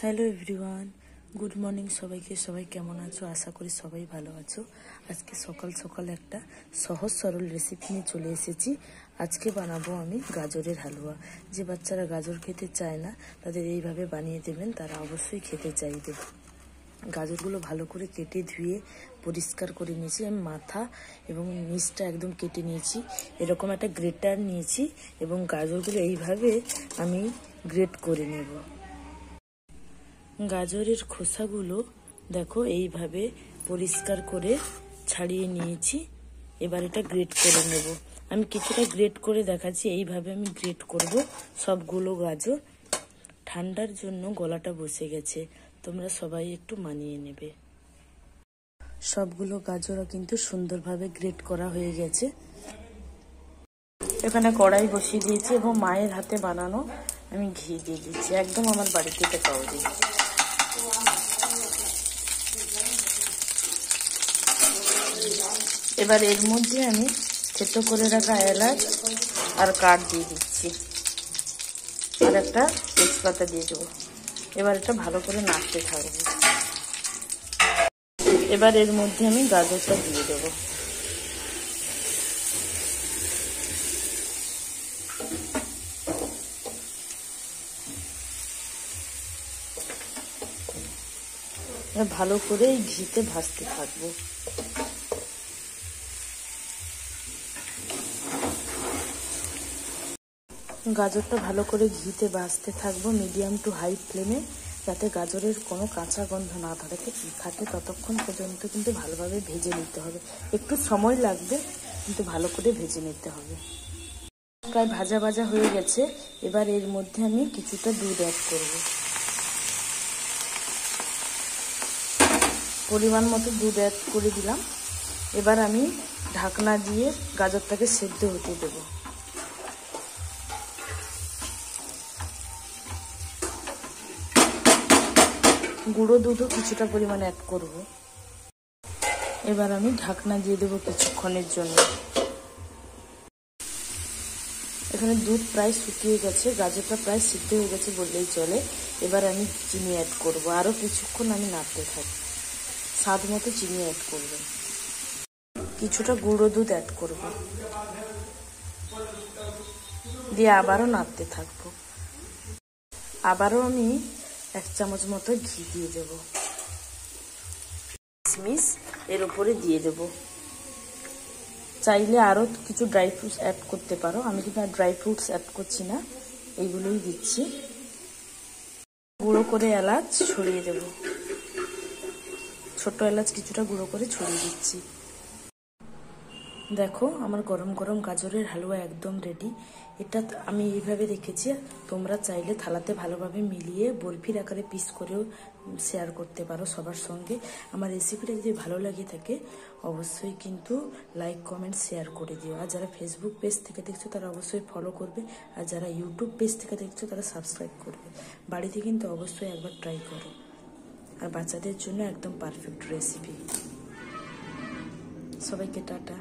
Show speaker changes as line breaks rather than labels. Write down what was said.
Hello everyone, good morning সবাইকে। সবাই কেমন আছো? আশা করি সবাই ভালো আছো। আজকে সকাল সকাল একটা সহজ সরল রেসিপি নিয়ে চলে এসেছি। আজকে বানাবো আমি গাজরের হালুয়া। যে বাচ্চারা গাজর খেতে চায় না তাদের এইভাবে বানিয়ে দেবেন, তারা অবশ্যই খেতে চাইবে। গাজরগুলো ভালো করে কেটে ধুয়ে পরিষ্কার করে নিয়েছি। আমি মাথা এবং নিচটা একদম কেটে নিয়েছি। এরকম একটা গ্রেটার নিয়েছি এবং গাজরগুলো এইভাবে আমি গ্রেট করে নেব। গাজরের খোসাগুলো দেখো এইভাবে পরিষ্কার করে ছাড়িয়ে নিয়েছি। এবার এটা গ্রেট করে নেব। আমি কিছুটা গ্রেট করে দেখাচ্ছি। এইভাবে আমি গ্রেট করব সবগুলো গাজর। ঠান্ডার জন্য গলাটা বসে গেছে, তোমরা সবাই একটু মানিয়ে নেবে। সবগুলো গাজরও কিন্তু সুন্দরভাবে গ্রেট করা হয়ে গেছে। এখানে কড়াই বসিয়ে দিয়েছি এবং মায়ের হাতে বানানো আমি ঘি দিয়ে দিচ্ছি, একদম আমার বাড়িতে এটা পাওয়া যায়। এবার এর মধ্যে আমি থেতো করে রাখা এলাচ আর কাঠ দিয়ে দিচ্ছি, আর একটা তেজপাতা দিয়ে দেবো। এবার এটা ভালো করে নাড়তে থাকবো। এবার এর মধ্যে আমি গাজরটা দিয়ে দেবো। ভালো করে ঘিতে ভাজতে থাকবো। গাজরটা ভালো করে ঘিতে ভাজতে থাকবো মিডিয়াম টু হাই ফ্লেমে, যাতে গাজরের কোনো কাঁচা গন্ধ না থাকে। ততক্ষণ পর্যন্ত কিন্তু ভালোভাবে ভেজে নিতে হবে। একটু সময় লাগবে, কিন্তু ভালো করে ভেজে নিতে হবে। প্রায় ভাজা ভাজা হয়ে গেছে। এবার এর মধ্যে আমি কিছুটা দুধ অ্যাড করব। পরিমাণ মতো দুধ অ্যাড করে দিলাম। এবার আমি ঢাকনা দিয়ে গাজরটাকে সেদ্ধ হতে দেবো। গুঁড়ো দুধও কিছুটা পরিমাণে অ্যাড করব। এবার আমি ঢাকনা দিয়ে দেবো কিছুক্ষণের জন্য। এখানে দুধ প্রায় শুকিয়ে গেছে, গাজরটা প্রায় সিদ্ধ হয়ে গেছে বললেই চলে। এবার আমি চিনি অ্যাড করব। আরও কিছুক্ষণ আমি নাড়তে থাকবো। স্বাদ মতো চিনি অ্যাড করবেন। কিছুটা গুঁড়ো দুধ অ্যাড করব, দিয়ে আবারও নাড়তে থাকবো। আবারও আমি 1 চামচ মতো ঘি দিয়ে দেব। কিশমিশ এর উপরে দিয়ে দেব। চাইলে আরও কিছু ড্রাই ফ্রুটস অ্যাড করতে পারো, আমি কিন্তু আর ড্রাই ফ্রুটস অ্যাড করছি না, এইগুলোই দিচ্ছি। গুঁড়ো করে এলাচ ছড়িয়ে দেব। ছোট এলাচ কিছুটা গুঁড়ো করে ছড়িয়ে দিচ্ছি। দেখো আমার গরম গরম গাজরের হালুয়া একদম রেডি। এটা আমি এইভাবে রেখেছি, তোমরা চাইলে থালাতে ভালোভাবে মিলিয়ে বরফির আকারে পিস করেও শেয়ার করতে পারো সবার সঙ্গে। আমার রেসিপিটা যদি ভালো লাগে থাকে অবশ্যই কিন্তু লাইক কমেন্ট শেয়ার করে দিও। আর যারা ফেসবুক পেজ থেকে দেখছো তারা অবশ্যই ফলো করবে, আর যারা ইউটিউব পেজ থেকে দেখছো তারা সাবস্ক্রাইব করবে। বাড়িতে কিন্তু অবশ্যই একবার ট্রাই করো। আর বাচ্চাদের জন্য একদম পারফেক্ট রেসিপি। সবাইকে টাটা।